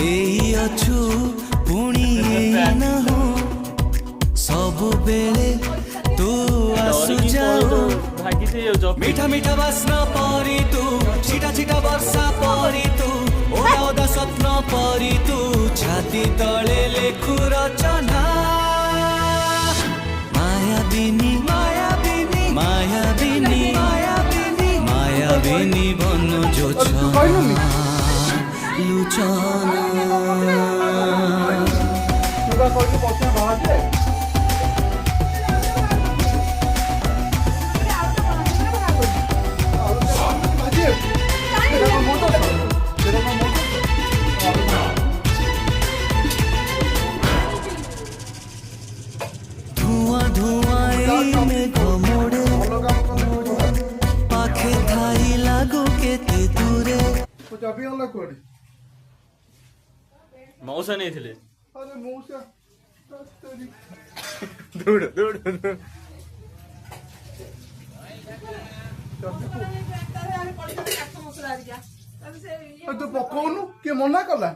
एई अछु पुणी एई न हो सब बेले तू आसु जाओ मीठा मीठा बास्ना परी तू छिटा छिटा वर्षा परी तू ओदा ओदा स्वप्न परी तू छाती तले लेखु रचना मायाबिनी मायाबिनी मायाबिनी मायाबिनी मायाबिनी बन जोछना लुचना धुआं धुआं में घमोड़े पाखे थाई लागो केते दूरे चाबी वाला कोड़ी मौसा नहीं थे अरे मौसा दौड़ दौड़ दौड़ तू पकौनु किए मना कला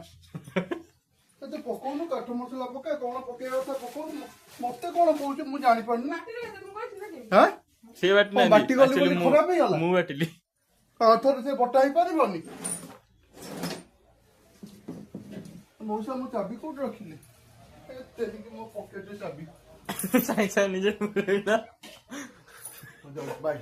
तू पकौनु काठ मसला पका कौन पकेଇବା କଥା पकौनु मते कौन कहू मु जानि पड़नी हां से बात नहीं बाटी गली बोली खराब हे गला मु बाटली थोड़े से बटा ही परिबनी मौसा मु चाबी कोड रखिले तेरी के मो पॉकेट रे चाबी साई साई निजे बाय